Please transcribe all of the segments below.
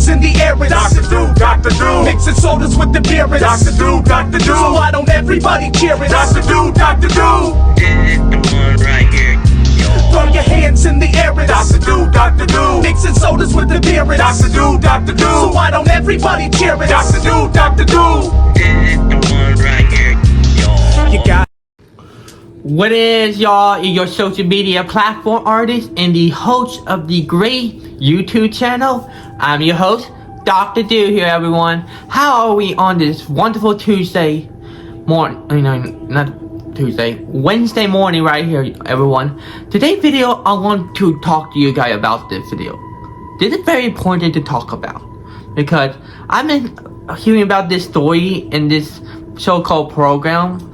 hands in the air, it's Dr. Drew, Dr. Drew. mixing sodas with the beer, it's Dr. Drew, Dr. Drew. so why don't everybody cheer it? Dr. Drew, Dr. Drew. This is the one right here. Throw your hands in the air, it's Dr. Drew, Dr. Drew. mixing sodas with the beer, it's Dr. Drew, Dr. so Drew. why don't everybody cheer it? Dr. Drew, Dr. Drew. This is the one right here. You got What is y'all? Your social media platform artist and the host of the great YouTube channel. I'm your host, Dr. Do here, everyone. How are we on this wonderful Tuesday morning? Not Tuesday, Wednesday morning right here, everyone. Today's video, I want to talk to you guys about this video. This is very important to talk about because I've been hearing about this story in this so-called program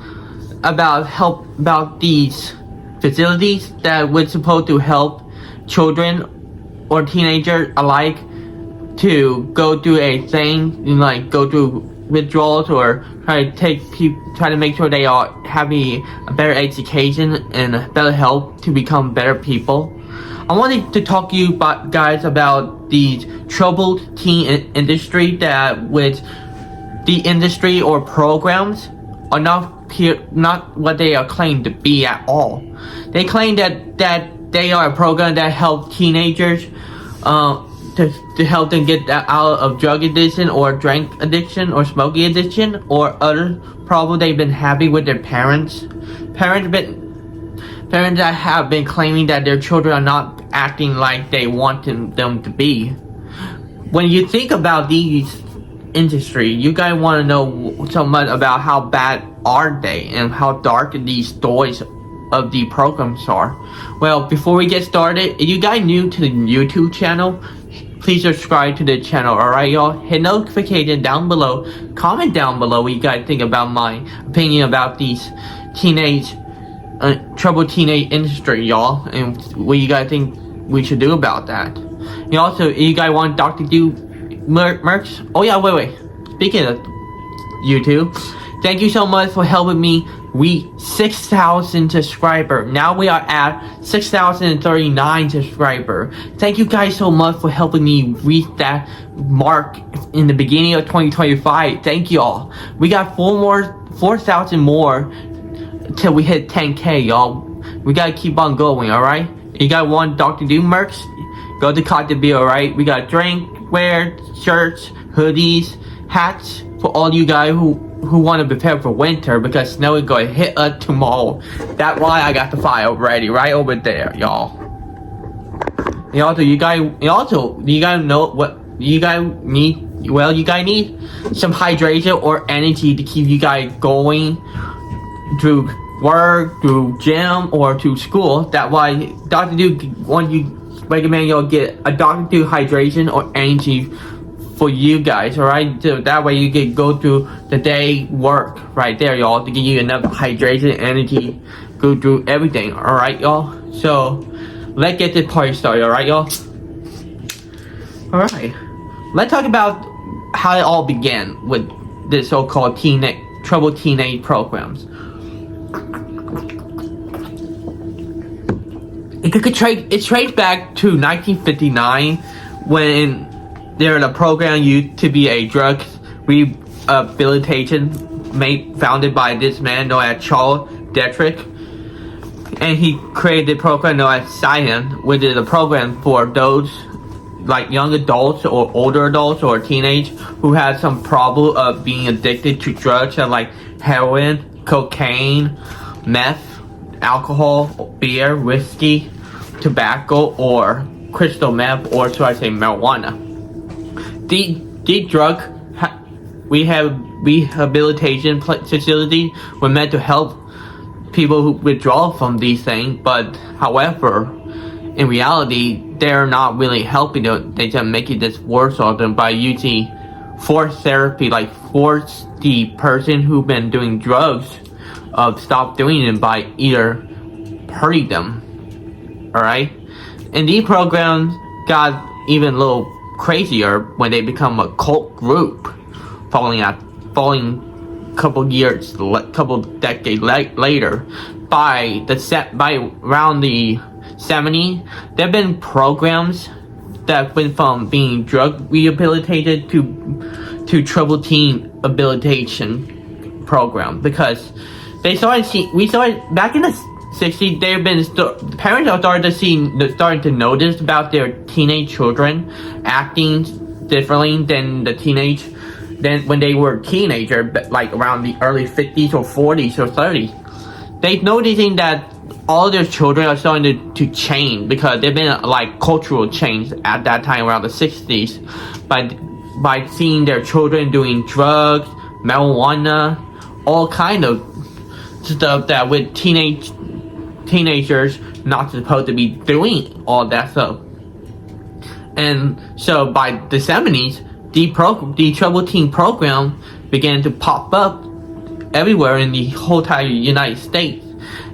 about these facilities that were supposed to help children or teenagers alike to go through a thing, like go through withdrawals or try to make sure they are having a better education and better help to become better people. I wanted to talk to you guys about the troubled teen industry that with the industry or programs are not what they are claimed to be at all. They claim that they are a program that help teenagers to help them get out of drug addiction or drink addiction or smoking addiction or other problems they've been having with their parents. Parents that have been claiming that their children are not acting like they want them to be. When you think about these industry, you guys want to know so much about how bad are they and how dark these stories of the programs are. Well, before we get started, if you guys new to the YouTube channel, please subscribe to the channel, alright y'all? Hit notification down below, comment down below what you guys think about my opinion about these troubled teenage industry, y'all, and what you guys think we should do about that. And also, if you guys want Dr. Do merch, oh yeah, wait, speaking of YouTube, thank you so much for helping me reach 6,000 subscribers. Now we are at 6,039 subscribers. Thank you guys so much for helping me reach that mark in the beginning of 2025. Thank you all. We got 4,000 more till we hit 10K, y'all. We gotta keep on going, alright? You guys want Dr. Do merch? Go to Cotton Beer, alright? We got drinkware, shirts, hoodies, hats for all you guys who want to prepare for winter because snow is going to hit us tomorrow. That's why I got the file ready right over there, y'all. And also, you guys know what you guys need? Well, you guys need some hydration or energy to keep you guys going through work, through gym, or to school. That's why Dr. Do recommend y'all get a Dr. Do hydration or energy for you guys, alright? So that way you can go through the day work right there, y'all, to give you enough hydration, energy, go through everything, alright, y'all? So let's get this party started, alright, y'all? Alright, let's talk about how it all began with the so-called troubled teenage programs. It traced back to 1959 when there was a program used to be a drug rehabilitation founded by this man known as Charles Dietrich, and he created a program known as Science, which is a program for those like young adults or older adults or teenage who have some problem of being addicted to drugs like heroin, cocaine, meth, alcohol, beer, whiskey, tobacco, or crystal meth, or should I say marijuana. The drug rehabilitation facility were meant to help people who withdraw from these things, but however, in reality, they're not really helping them. They just make it this worse on them by using forced therapy, like force the person who's been doing drugs stop doing it by either hurting them. Alright? And these programs got even a little crazier when they become a cult group following couple decades later. By around the 70s, there have been programs that went from being drug rehabilitated to troubled teen rehabilitation program, because we started back in the 60s. Parents are starting to notice about their teenage children acting differently than when they were teenager, like around the early 50s or 40s or 30s. They're noticing that all their children are starting to change, because there's been like cultural change at that time around the 60s by seeing their children doing drugs, marijuana, all kind of stuff that with teenagers not supposed to be doing all that stuff. And so by the 70s, the troubled teen program began to pop up everywhere in the whole entire United States.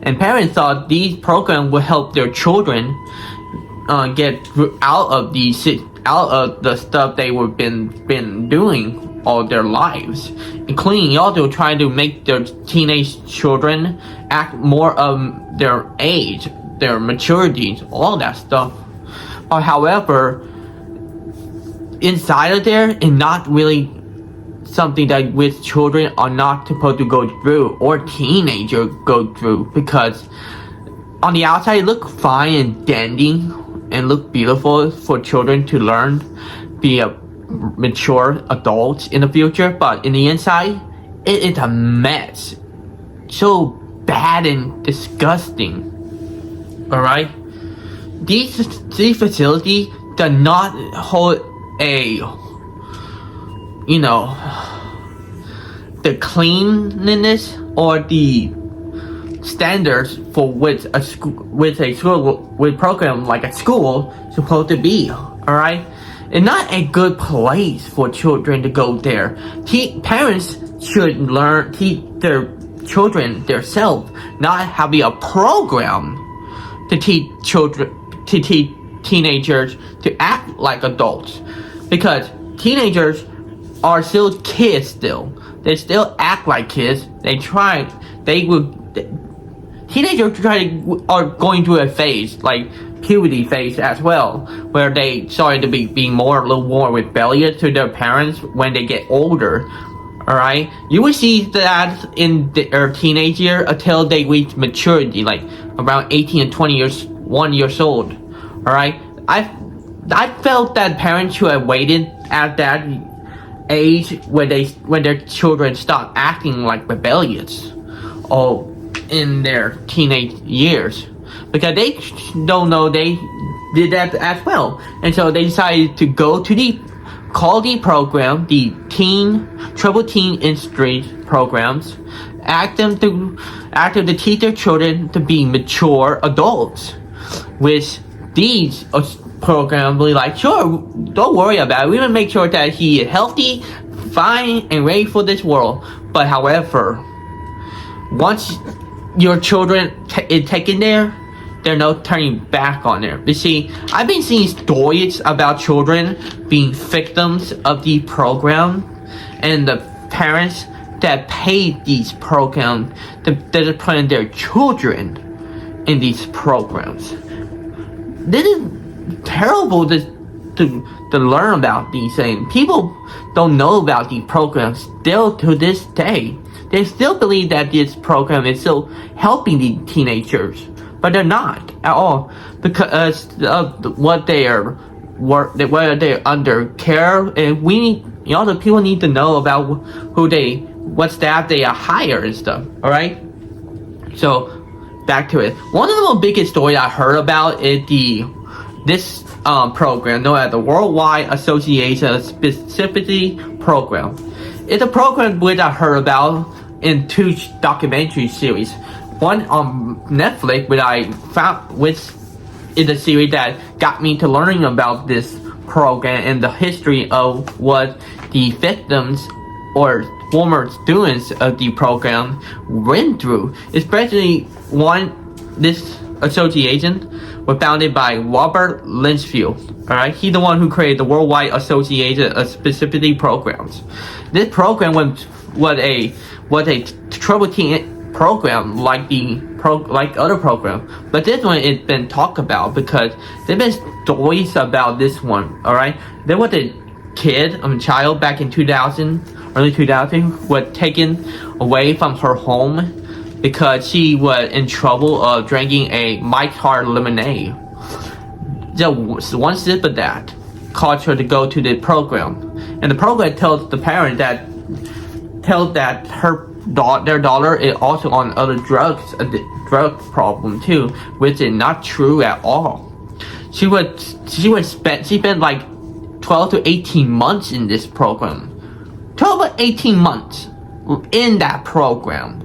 And parents thought these programs would help their children get out of the stuff they were been doing all their lives, including also trying to make their teenage children act more of their age, their maturity, all that stuff. But however, inside of there, it's not really something that with children are not supposed to go through, or teenagers go through, because on the outside it look fine and dandy and look beautiful for children to learn, be a mature adults in the future, but in the inside it is a mess, so bad and disgusting. All right, these facilities do not hold the cleanliness or the standards for which a program like a school supposed to be. All right, it's not a good place for children to go there. Parents should teach their children themselves, not having a program to teach teenagers to act like adults, because teenagers are still kids. They still act like kids. Teenagers are going through a phase, like puberty phase as well, where they started to be a little more rebellious to their parents when they get older. Alright, you will see that in their teenage year until they reach maturity, like around 18 and 21 years old. Alright, I felt that parents should have waited at that age when their children start acting like rebellious, or in their teenage years, because they don't know they did that as well. And so they decided to go to the program, the troubled teen industry programs, ask them to teach their children to be mature adults, which these program will be like, sure, don't worry about it. We will make sure that he is healthy, fine, and ready for this world. But however, once your children is taken there, there's no turning back on there. You see, I've been seeing stories about children being victims of the program, and the parents that paid these programs that are putting their children in these programs. This is terrible to learn about these things. People don't know about these programs still to this day. They still believe that this program is still helping the teenagers, but they're not at all, because of whether they're under care. And the people need to know about what staff they are hired and stuff. All right, so back to it. One of the biggest stories I heard about is this program known as the Worldwide Association of Specificity Program. It's a program which I heard about in 2 documentary series. One on Netflix, which is a series that got me to learning about this program and the history of what the victims or former students of the program went through. Especially this association was founded by Robert Lichfield. Alright, he's the one who created the Worldwide Association of Specificity Programs. This program was a troubled teen program like other program, but this one it's been talked about because there've been stories about this one. All right, there was a child back in 2000, early 2000, was taken away from her home because she was in trouble of drinking a Mike's Hard lemonade. Just one sip of that caused her to go to the program, and the program tells the parent that their daughter is also on other drugs, a drug problem too, which is not true at all. She spent like 12 to 18 months in this program. 12 to 18 months in that program.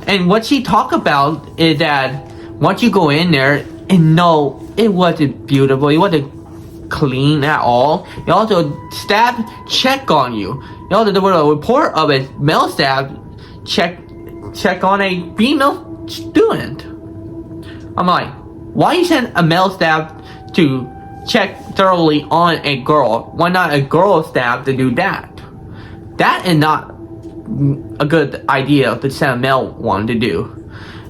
And what she talked about is that once you go in there, and no, it wasn't beautiful, it wasn't clean at all. It also staff check on you. You know, there was a report of a male staff check on a female student. I'm like, why you send a male staff to check thoroughly on a girl? Why not a girl staff to do that? That is not a good idea to send a male one to do.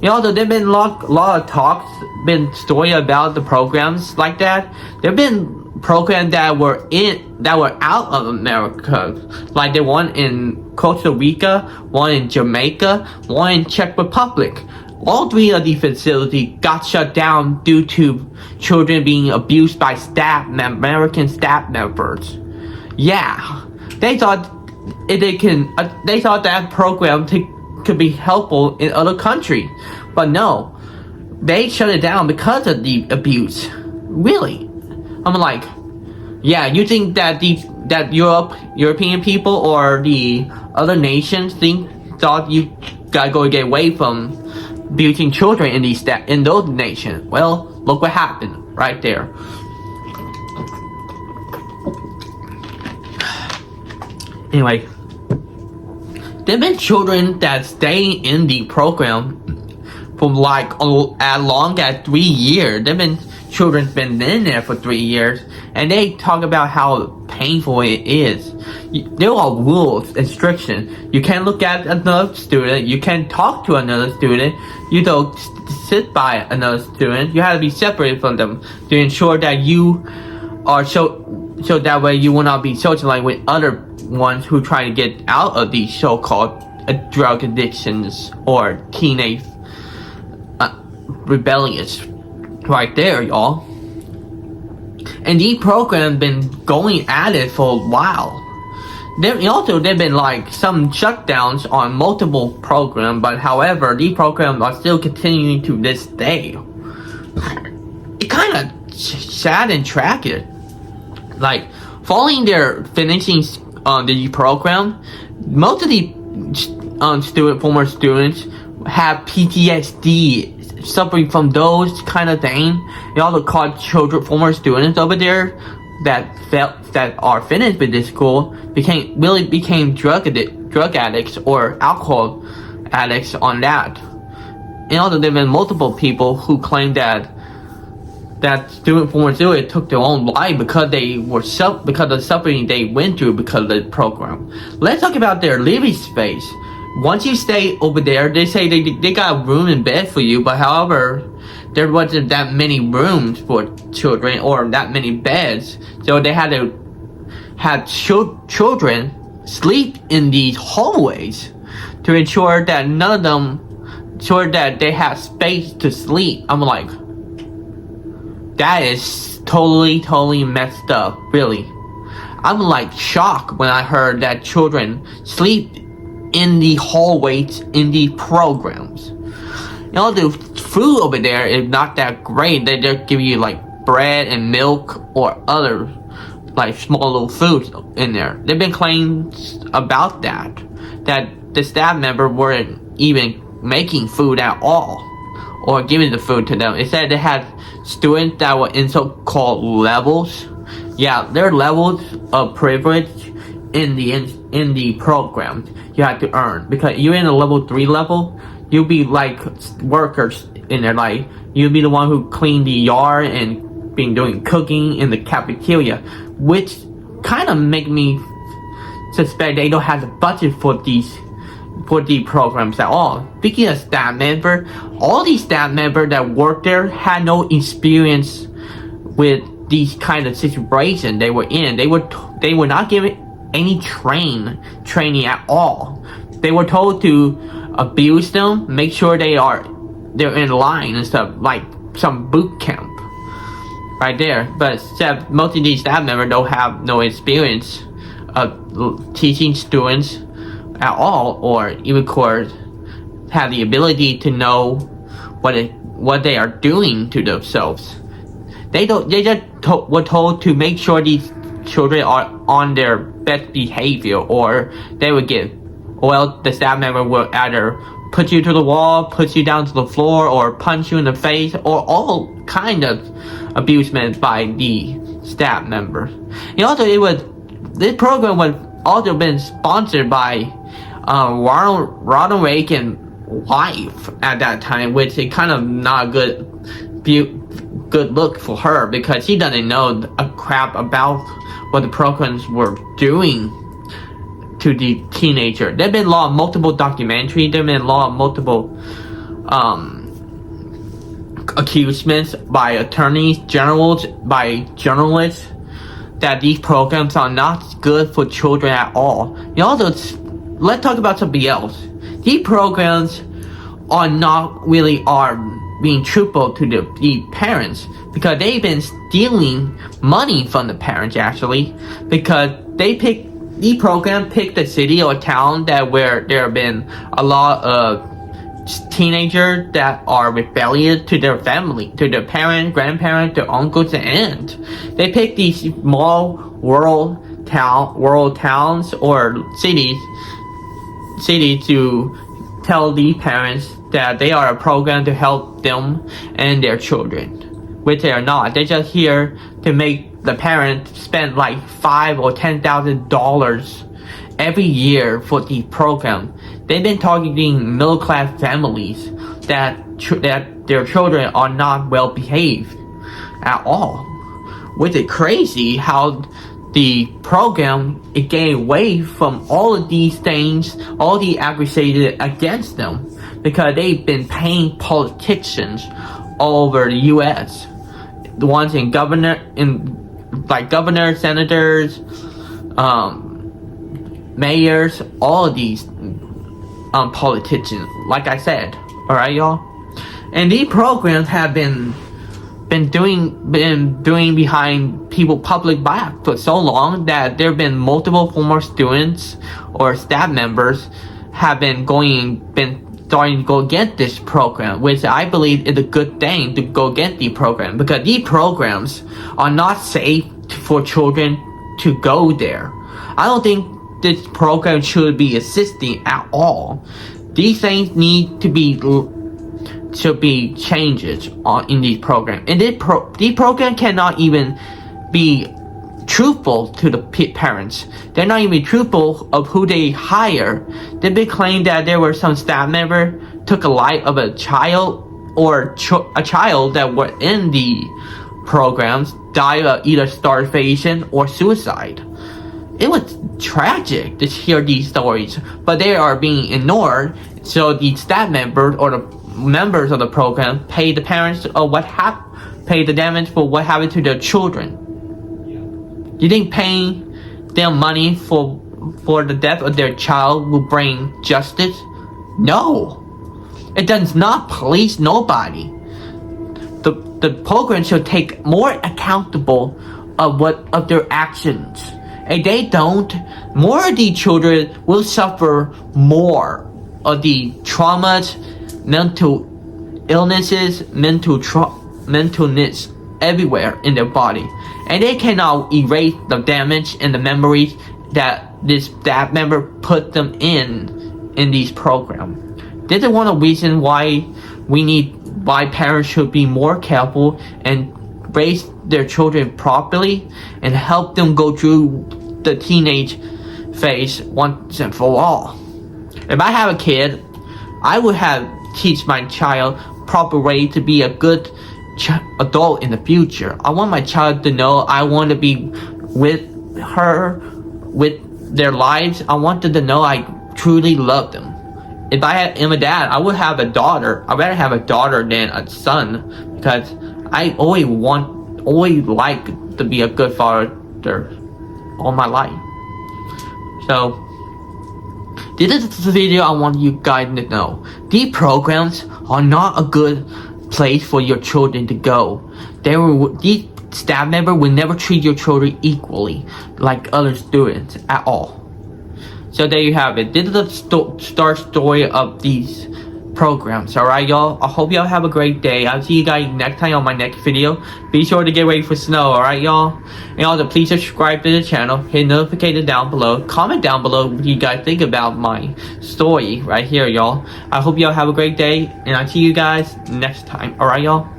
You know, there've been a lot of talks, been story about the programs like that. There've been programs that were out of America, like the one in Costa Rica, one in Jamaica, one in Czech Republic. All three of these facilities got shut down due to children being abused by American staff members. Yeah, they thought that program could be helpful in other countries, but no, they shut it down because of the abuse. Really? I'm like, yeah, you think that European people or the other nations thought you gotta go get away from abusing children in those nations? Well, look what happened right there. Anyway, there've been children that stay in the program for like as long as 3 years. There've been children's been in there for 3 years, and they talk about how painful it is. There are rules and restrictions. You can't look at another student. You can't talk to another student. You don't sit by another student. You have to be separated from them to ensure that you are so that way you will not be socializing with other ones who try to get out of these so-called drug addictions or teenage rebellious. Right there, y'all. And these programs been going at it for a while. There've been like some shutdowns on multiple programs, but however, these programs are still continuing to this day. It kind of sad and tragic. Like, following their finishing the program, most of the former students have PTSD, suffering from those kind of things. They also caught former students over there that are finished with this school became drug addicts or alcohol addicts on that. And also there have been multiple people who claim that former students took their own life because of the suffering they went through because of the program. Let's talk about their living space. Once you stay over there, they say they got a room and bed for you, but however, there wasn't that many rooms for children or that many beds, so they had to have children sleep in these hallways to ensure that they have space to sleep. I'm like, that is totally messed up, really. I'm like shocked when I heard that children sleep in the hallways in the programs. You know, the food over there is not that great. They just give you like bread and milk or other like small little foods in there. They've been claims about that the staff member weren't even making food at all or giving the food to them. It said they had students that were in so-called levels. Yeah, there are levels of privilege in the program you have to earn, because you're in a level 3 level, you'll be like workers in there, like you'll be the one who clean the yard and been doing cooking in the cafeteria, which kind of make me suspect they don't have the budget for these for the programs at all. Speaking of staff member, all these staff members that worked there had no experience with these kind of situations they were in. They were not given any training at all. They were told to abuse them, make sure they're in line and stuff, like some boot camp right there. But most of these staff members don't have no experience of teaching students at all, or even have the ability to know what they are doing to themselves. They just were told to make sure these children are on their best behavior, or they would the staff member will either put you to the wall, put you down to the floor, or punch you in the face, or all kind of abusement by the staff member. And also, this program was also been sponsored by Ronald Reagan's wife at that time, which is kind of not a good look for her, because she doesn't know a crap about what the programs were doing to the teenager. There've been multiple documentaries, there've been multiple accusements by attorneys generals, by journalists, that these programs are not good for children at all. And also, let's talk about something else. These programs are being truthful to the parents, because they've been stealing money from the parents, actually, because the program picked a city or town where there have been a lot of teenagers that are rebellious to their family, to their parents, grandparents, their uncles and aunts. They pick these small rural towns or cities to tell the parents that they are a program to help them and their children, which they are not. They're just here to make the parents spend like $5,000 or $10,000 every year for the program. They've been targeting middle-class families that their children are not well behaved at all, which is crazy how the program is getting away from all of these things, all the accusations against them, because they've been paying politicians all over the U.S. The ones like governors, senators, mayors, all of these politicians, like I said. Alright, y'all? And these programs have been doing behind people's public back for so long that there have been multiple former students or staff members have been starting to go get this program, which I believe is a good thing to go get the program, because these programs are not safe for children to go there. I don't think this program should be assisting at all. These things need to be changes in these programs, and these programs cannot even be truthful to the parents. They're not even truthful of who they hire. They've been claiming that there were some staff member took a life of a child, or a child that were in the programs died of either starvation or suicide. It was tragic to hear these stories, but they are being ignored. So the staff members or the members of the program pay the parents pay the damage for what happened to their children. You think paying them money for the death of their child will bring justice? No, it does not police nobody. The program should take more accountable of their actions. If they don't, more of the children will suffer more of the traumas, mental illnesses, mentalness everywhere in their body, and they cannot erase the damage and the memories that this staff member put them in these programs. This is one of the reasons why parents should be more careful and raise their children properly and help them go through the teenage phase once and for all. If I have a kid, I would teach my child proper way to be a good adult in the future. I want my child to know I want to be with her, with their lives. I want them to know I truly love them. if am a dad, I would have a daughter. I'd rather have a daughter than a son because I always like to be a good father all my life. So this is the video I want you guys to know. These programs are not a good place for your children to go. These staff members will never treat your children equally like other students at all. So there you have it. This is the start story of these programs. Alright, y'all? I hope y'all have a great day. I'll see you guys next time on my next video. Be sure to get ready for snow, alright, y'all? And also, please subscribe to the channel. Hit notification down below. Comment down below what you guys think about my story right here, y'all. I hope y'all have a great day. And I'll see you guys next time. Alright, y'all?